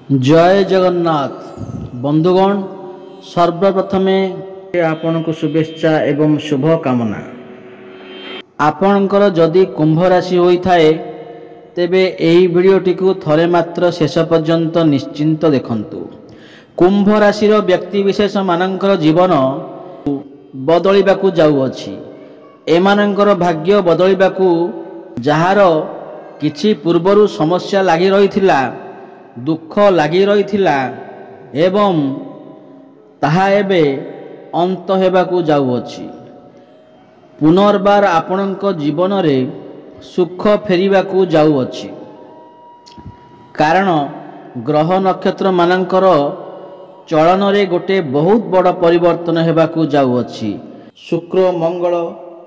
जय जगन्नाथ बंधुगण सर्वप्रथमे आपण को शुभेच्छा एवं शुभ कामना। आपणकर जदि कुंभ राशि होइथाए तेबे एही वीडियोटी को थरे मात्र शेष पर्यंत निश्चिंत देखंतु। कुंभ राशिर व्यक्ति विशेष मानकर जीवन बदलिबाकू जाउअछि। एमानकर भाग्य बदलिबाकू जहार किछि पूर्वरु समस्या लागि रहिथिला, दुख लागि रहिथिला एवं ताहा एबे अंत हेबाकू जाउअछि। पुनर्बार आपणक जीवन रे सुख फेरिबाकू जाउअछि। कारण ग्रह नक्षत्र मानकर चलन रे गोटे बहुत बड़ परिवर्तन हेबाकू जाउअछि। शुक्र, मंगल,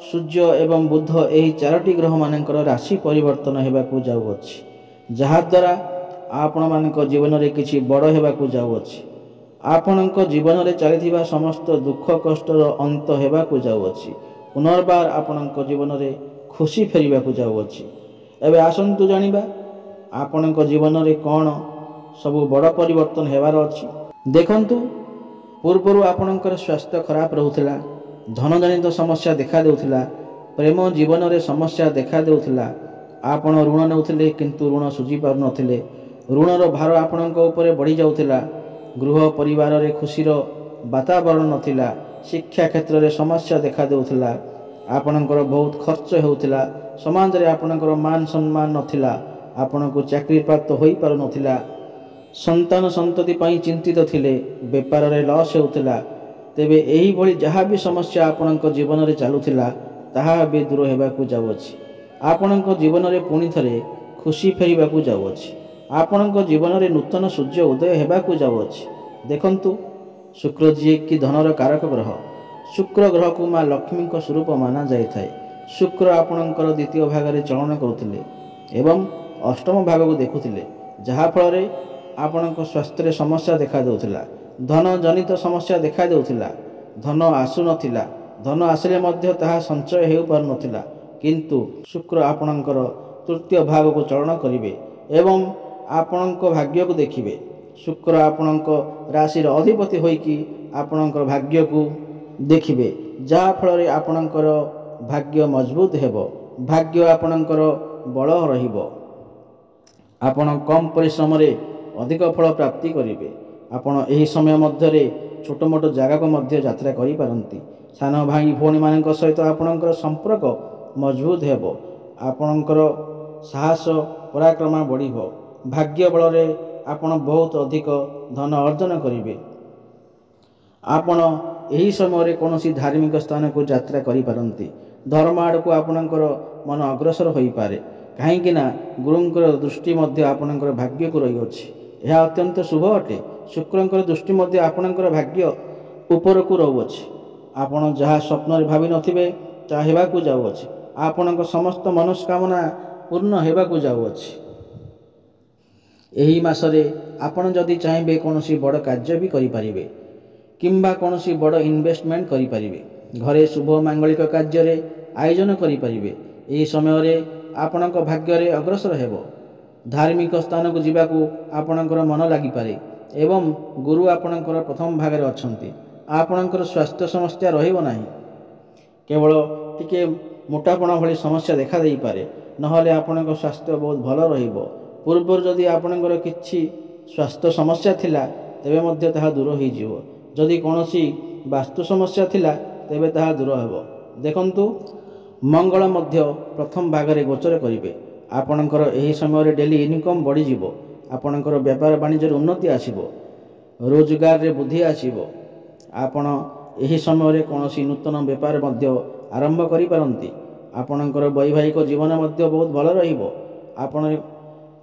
सूर्य एवं बुध एही चारोटी ग्रह मानकर राशि परिवर्तन हेबाकू जाउअछि, जहा द्वारा आपण मानक जीवन रे किछि बड़ हेबाकू जाउअछि। आपणक जीवन रे चलिथिबा समस्त दुख कष्टर अंत हेबाकू जाउअछि। पुनर्बार आपणक जीवन रे खुशी फेरिबाकू जाउअछि। एबे आसंतु जानिबा आपणक जीवन रे कोन सबु बड़ परिवर्तन हेबार अछि। देखंतु पूर्वरु आपणकर स्वास्थ्य खराब रहुथिला, धन जनित समस्या देखा देउथिला, प्रेम जीवन रे समस्या देखा देउथिला, आपण ऋण नेउथिले किंतु ऋण सुझी पारु नथिले, ऋणर भार आपणक उपरे बढ़ी जाउथिला, गृह परिवार रे खुशीर वातावरण नथिला, शिक्षा क्षेत्र रे समस्या देखा देउथिला, आपणकर बहुत खर्च हेउथिला, समाज रे आपणकर मान सम्मान नथिला, आपणको चाकरी प्राप्त होई पारु नथिला, संतान संतति पई चिंतित थिले, व्यापार रे लॉस हेउथिला। तेबे एही भली जहा भी समस्या आपणक जीवन रे चालुथिला ताहा बे दूर हेबाकू जाउअछि। आपणक जीवन रे पुणी थरे खुशी फेरिबाकू जाउअछि। आपणक जीवन रे नूतन सूर्य उदय हेबाकू जाउअछि। देखंतु शुक्र जी कि धनर कारक ग्रह, शुक्र ग्रह को माँ लक्ष्मी का स्वरूप माना जाए। शुक्र आपणकर द्वितीय भाग रे चलन करुथिले एवं अष्टम भाग को देखुथिले, जहा फल रे आपणक स्वास्थ्य रे समस्या देखा देउथिला, धन जनित समस्या देखा देउथिला, धन आसु नथिला, धन आसिले मध्य ताहा संचय हेउ पार नथिला, किंतु शुक्र आपणकर तृतीय भाग को चलन करिवे एवं आपणक भाग्य को देखिवे। शुक्र आपणक राशि अधिपति होइकी आपणकर भाग्य को देखिवे, जहा फल रे आपणकर भाग्य मजबूत हेबो, भाग्य आपणकर बल रहिबो। आपण कम परिश्रम रे अधिक फल प्राप्ति करिवे। आपण एही समय मध्य रे छोट मोट जगह को मध्य यात्रा करि पारंती। सान भाई भौणी मानक सहित आपणकर संपर्क मजबूत हेबो, आपणकर साहस पराक्रम बढ़िबो, भाग्य बल रे आपण बहुत अधिक धन अर्जन करिवे। आपण एही समय रे कोनोसी धार्मिक स्थान को यात्रा करि पारंती। धर्म आड़ को आपणकर मन अग्रसर होई पारे, काहेकि ना गुरुंकर दृष्टि मध्य आपणकर भाग्य को रही अछि। यह अत्यंत शुभ अटे। शुक्रंकर दृष्टि मध्य आपणकर भाग्य ऊपर को रहुअछि। आपण जहा स्वप्न रे भाबी नथिबे ता हेबाकू जाउअछि। आपणक समस्त मनस्कामना पूर्ण हेबाकू जाउअछि। एही मासरे आपण जदि चाहेबे कोनोसी बड़ कार्य भी करि परिबे किंबा कोनोसी बड़ इन्वेस्टमेंट करि परिबे, घरे शुभ मांगलिक कार्य रे आयोजन करि परिबे। एही समय रे आपणक भाग्य रे अग्रसर हेबो। धार्मिक स्थान को जीवाकू आपणकर मन लागि पारे एवं गुरु आपणकर प्रथम भाग रे अछंती। आपणकर स्वास्थ्य समस्या रहिबो नाही, केवल टिके मोटापण भली समस्या देखा देई पारे, नहले आपणक स्वास्थ्य बहुत भल रहिबो। पूर्व जदि आपणकर किछि स्वास्थ्य समस्या थिला तेबे मध्य ताहा दूर होई जिवो, जदि कोनोसी वास्तु समस्या थिला तेबे ताहा दूर हेबो। देखंतु मंगल मध्य प्रथम भाग रे गोचर करिवे। आपणकर एही समय रे डेली इनकम बढ़ी जिवो, आपणकर व्यापार वाणिज्य उन्नति आसीबो, रोजगार रे बुद्धि आसीबो। आपण एही समय रे कोनोसी नूतन व्यापार मध्य आरंभ करि पारंती। आपणकर वैवाहिक जीवन मध्य बहुत भल रहिबो।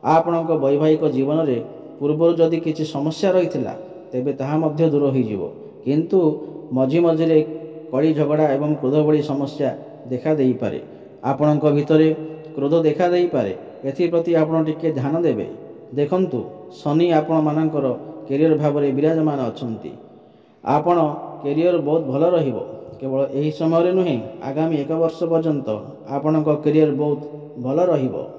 आपणक वैवाहिक जीवन रे पूर्व जदि किछि समस्या रहिथिला तेबे ताहा मध्य दूर होई जिवो, किंतु मझी मझी रे कड़ी झगड़ा एवं क्रोध भली समस्या देखा देई पारे। आपणक भितरे क्रोध देखा देई पारे, एथि प्रति आपण टिके ध्यान देबे। देखंतु शनि आपण मानकर कैरियर भाव रे विराजमान अछंती। आपण कैरियर बहुत भल रहिबो। केवल एही समय रे नुहे, आगामी 1 वर्ष पर्यंत आपणक कैरियर बहुत भल रहिबो।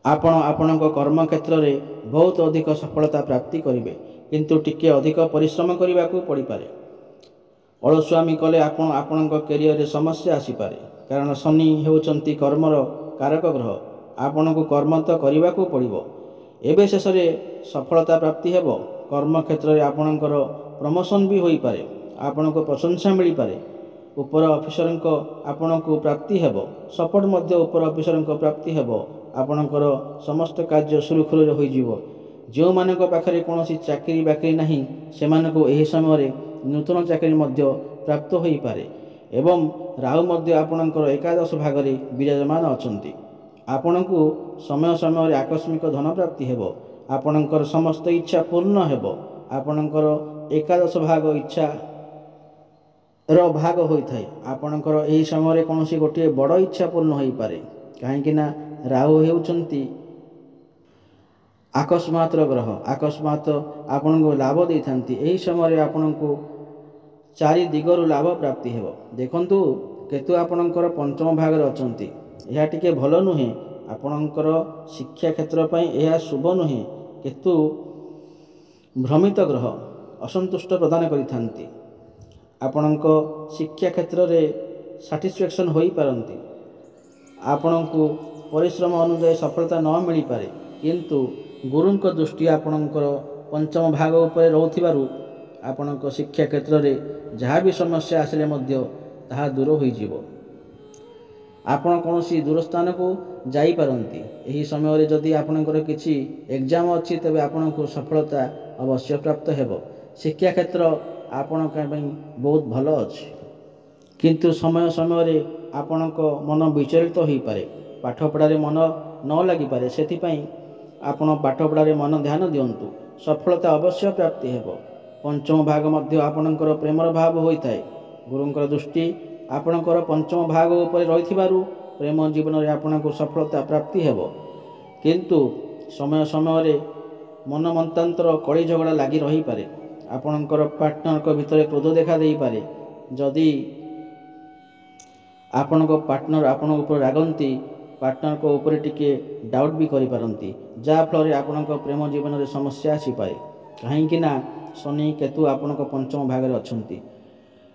ଆପଣ ଆପଣଙ୍କ କର୍ମକ୍ଷେତ୍ର ରେ ବହୁତ ଅଧିକ ସଫଳତା ପ୍ରାପ୍ତି କରିବେ, କିନ୍ତୁ ଟିକେ ଅଧିକ ପରିଶ୍ରମ କରିବାକୁ ପଡ଼ିପାରେ। ଅଳସୁଆମୀ କଲେ ଆପଣ ଆପଣଙ୍କ କ୍ୟାରିୟରରେ ସମସ୍ୟା ଆସିପାରେ, କାରଣ ଶନି ହେଉଛନ୍ତି କର୍ମର କାରକ ଗ୍ରହ। ଆପଣଙ୍କୁ କର୍ମ ତ କରିବାକୁ ପଡ଼ିବ। ଏବେ ଶେଷରେ ସଫଳତା ପ୍ରାପ୍ତି ହେବ। କର୍ମକ୍ଷେତ୍ରରେ ଆପଣଙ୍କର ପ୍ରମୋସନ୍ ବି ହୋଇପାରେ, ଆପଣଙ୍କୁ ପ୍ରଶଂସା ମିଳିପାରେ। ଉପର ଅଫିସରଙ୍କ ଆପଣଙ୍କୁ ପ୍ରାପ୍ତି ହେବ। ସପୋର୍ଟ ମଧ୍ୟ ଉପର ଅଫିସରଙ୍କ ପ୍ରାପ୍ତି ହେବ। ଆପଣଙ୍କର ସମସ୍ତ କାର୍ଯ୍ୟ ସୁରୁଖୁରୁରେ ହୋଇଯିବ। ଯେଉଁମାନଙ୍କ ପାଖରେ କୌଣସି ଚାକିରି ବାକିରି ନାହିଁ, ସେମାନଙ୍କୁ ଏହି ସମୟରେ ନୂତନ ଚାକିରି ମଧ୍ୟ ପ୍ରାପ୍ତ ହୋଇପାରେ। ଏବଂ ରାହୁ ମଧ୍ୟ ଆପଣଙ୍କର ଏକାଦଶ ଭାଗରେ ବିରାଜମାନ ଅଛନ୍ତି। ଆପଣଙ୍କୁ ସମୟ ସମୟରେ ଆକସ୍ମିକ ଧନ ପ୍ରାପ୍ତି ହେବ। ଆପଣଙ୍କର ସମସ୍ତ ଇଚ୍ଛା ପୂର୍ଣ୍ଣ ହେବ। ଆପଣଙ୍କର ଏକାଦଶ ଭାଗ ଇଚ୍ଛାର ଭାଗ ହୋଇଥାଏ। ଆପଣଙ୍କର ଏହି ସମୟରେ କୌଣସି ଗୋଟିଏ ବଡ଼ ଇଚ୍ଛା ପୂର୍ଣ୍ଣ ହୋଇପାରେ, କାହିଁକି ନା ରାହୁ ହେଉଛନ୍ତି ଆକସ୍ମାତର ଗ୍ରହ। ଆକସ୍ମାତ ଆପଣଙ୍କୁ ଲାଭ ଦେଇଥାନ୍ତି। ଏହି ସମୟରେ ଆପଣଙ୍କୁ ଚାରି ଦିଗରୁ ଲାଭ ପ୍ରାପ୍ତି ହେବ। ଦେଖନ୍ତୁ, କେତୁ ଆପଣଙ୍କର ପଞ୍ଚମ ଭାଗରେ ଅଛନ୍ତି। ଏହା ଟିକେ ଭଲ ନୁହେଁ। ଆପଣଙ୍କର ଶିକ୍ଷା କ୍ଷେତ୍ର ପାଇଁ ଏହା ଶୁଭ ନୁହେଁ। କେତୁ ଭ୍ରମିତ ଗ୍ରହ, ଅସନ୍ତୁଷ୍ଟ ପ୍ରଦାନ କରିଥାନ୍ତି। ଆପଣଙ୍କ ଶିକ୍ଷା କ୍ଷେତ୍ରରେ ସାଟିସ୍ଫ୍ୟାକ୍ସନ୍ ହୋଇପାରନ୍ତି। ଆପଣଙ୍କୁ ପରିଶ୍ରମ ଅନୁଯାୟୀ ସଫଳତା ନ ମିଳିପାରେ, କିନ୍ତୁ ଗୁରୁଙ୍କ ଦୃଷ୍ଟି ଆପଣଙ୍କର ପଞ୍ଚମ ଭାଗ ଉପରେ ରହୁଥିବାରୁ ଆପଣଙ୍କ ଶିକ୍ଷା କ୍ଷେତ୍ରରେ ଯାହା ବି ସମସ୍ୟା ଆସିଲେ ମଧ୍ୟ ତାହା ଦୂର ହୋଇଯିବ। ଆପଣ କୌଣସି ଦୂର ସ୍ଥାନକୁ ଯାଇପାରନ୍ତି। ଏହି ସମୟରେ ଯଦି ଆପଣଙ୍କର କିଛି ଏକ୍ଜାମ୍ ଅଛି, ତେବେ ଆପଣଙ୍କୁ ସଫଳତା ଅବଶ୍ୟ ପ୍ରାପ୍ତ ହେବ। ଶିକ୍ଷା କ୍ଷେତ୍ର ଆପଣଙ୍କ ପାଇଁ ବହୁତ ଭଲ ଅଛି, କିନ୍ତୁ ସମୟ ସମୟରେ ଆପଣଙ୍କ ମନ ବିଚଳିତ ହୋଇପାରେ। ପାଠପଢ଼ାରେ ମନ ନ ଲାଗିପାରେ। ସେଥିପାଇଁ ଆପଣ ପାଠପଢ଼ାରେ ମନ ଧ୍ୟାନ ଦିଅନ୍ତୁ। ସଫଳତା ଅବଶ୍ୟ ପ୍ରାପ୍ତି ହେବ। ପଞ୍ଚମ ଭାଗ ମଧ୍ୟ ଆପଣଙ୍କର ପ୍ରେମର ଭାବ ହୋଇଥାଏ। ଗୁରୁଙ୍କର ଦୃଷ୍ଟି ଆପଣଙ୍କର ପଞ୍ଚମ ଭାଗ ଉପରେ ରହିଥିବାରୁ ପ୍ରେମ ଜୀବନରେ ଆପଣଙ୍କୁ ସଫଳତା ପ୍ରାପ୍ତି ହେବ। କିନ୍ତୁ ସମୟ ସମୟରେ ମନ ମତାନ୍ତର, କଳି ଝଗଡ଼ା ଲାଗି ରହିପାରେ। ଆପଣଙ୍କର ପାର୍ଟନରଙ୍କ ଭିତରେ କ୍ରୋଧ ଦେଖା ଦେଇପାରେ। ଯଦି ଆପଣଙ୍କ ପାର୍ଟନର ଆପଣଙ୍କ ଉପରେ ରାଗନ୍ତି, ପାର୍ଟନରଙ୍କ ଉପରେ ଟିକେ ଡାଉଟ୍ ବି କରିପାରନ୍ତି, ଯାହାଫଳରେ ଆପଣଙ୍କ ପ୍ରେମ ଜୀବନରେ ସମସ୍ୟା ଆସିପାରେ। କାହିଁକି ନା ଶନି କେତୁ ଆପଣଙ୍କ ପଞ୍ଚମ ଭାଗରେ ଅଛନ୍ତି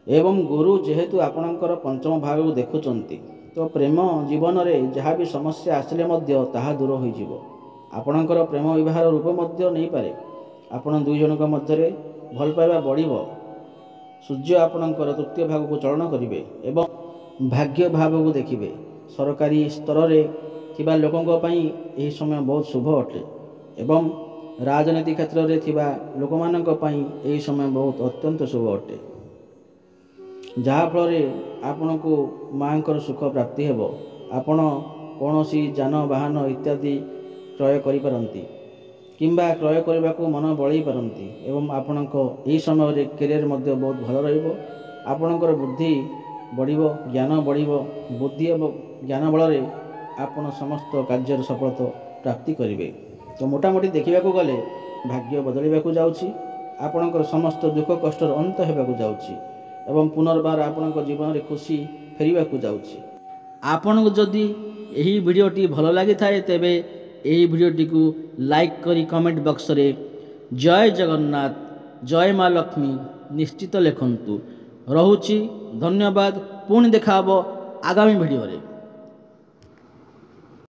ଏବଂ ଗୁରୁ ଯେହେତୁ ଆପଣଙ୍କର ପଞ୍ଚମ ଭାଗକୁ ଦେଖୁଛନ୍ତି, ତ ପ୍ରେମ ଜୀବନରେ ଯାହା ବି ସମସ୍ୟା ଆସିଲେ ମଧ୍ୟ ତାହା ଦୂର ହୋଇଯିବ। ଆପଣଙ୍କର ପ୍ରେମ ବିବାହର ରୂପ ମଧ୍ୟ ନେଇପାରେ। ଆପଣ ଦୁଇ ଜଣଙ୍କ ମଧ୍ୟରେ ଭଲ ପାଇବା ବଢ଼ିବ। ସୂର୍ଯ୍ୟ ଆପଣଙ୍କର ତୃତୀୟ ଭାଗକୁ ଚଳନ କରିବେ ଏବଂ ଭାଗ୍ୟ ଭାବକୁ ଦେଖିବେ। ସରକାରୀ ସ୍ତରରେ ଥିବା ଲୋକଙ୍କ ପାଇଁ ଏହି ସମୟ ବହୁତ ଶୁଭ ଅଟେ ଏବଂ ରାଜନୀତି କ୍ଷେତ୍ରରେ ଥିବା ଲୋକମାନଙ୍କ ପାଇଁ ଏହି ସମୟ ବହୁତ ଅତ୍ୟନ୍ତ ଶୁଭ ଅଟେ, ଯାହାଫଳରେ ଆପଣଙ୍କୁ ମାଙ୍କର ସୁଖ ପ୍ରାପ୍ତି ହେବ। ଆପଣ କୌଣସି ଯାନବାହନ ଇତ୍ୟାଦି କ୍ରୟ କରିପାରନ୍ତି କିମ୍ବା କ୍ରୟ କରିବାକୁ ମନ ବଳେଇ ପାରନ୍ତି ଏବଂ ଆପଣଙ୍କ ଏହି ସମୟରେ କ୍ୟାରିୟର ମଧ୍ୟ ବହୁତ ଭଲ ରହିବ। ଆପଣଙ୍କର ବୁଦ୍ଧି ବଢ଼ିବ, ଜ୍ଞାନ ବଢ଼ିବ। ବୁଦ୍ଧି ଏବଂ ଜ୍ଞାନ ବଳରେ ଆପଣ ସମସ୍ତ କାର୍ଯ୍ୟରେ ସଫଳତା ପ୍ରାପ୍ତି କରିବେ। ତ ମୋଟାମୋଟି ଦେଖିବାକୁ ଗଲେ ଭାଗ୍ୟ ବଦଳିବାକୁ ଯାଉଛି। ଆପଣଙ୍କର ସମସ୍ତ ଦୁଃଖ କଷ୍ଟର ଅନ୍ତ ହେବାକୁ ଯାଉଛି ଏବଂ ପୁନର୍ବାର ଆପଣଙ୍କ ଜୀବନରେ ଖୁସି ଫେରିବାକୁ ଯାଉଛି। ଆପଣଙ୍କୁ ଯଦି ଏହି ଭିଡ଼ିଓଟି ଭଲ ଲାଗିଥାଏ, ତେବେ ଏହି ଭିଡ଼ିଓଟିକୁ ଲାଇକ୍ କରି କମେଣ୍ଟ ବକ୍ସରେ ଜୟ ଜଗନ୍ନାଥ, ଜୟ ମା ଲକ୍ଷ୍ମୀ ନିଶ୍ଚିତ ଲେଖନ୍ତୁ। ରହୁଛି, ଧନ୍ୟବାଦ। ପୁଣି ଦେଖା ହେବ ଆଗାମୀ ଭିଡ଼ିଓରେ।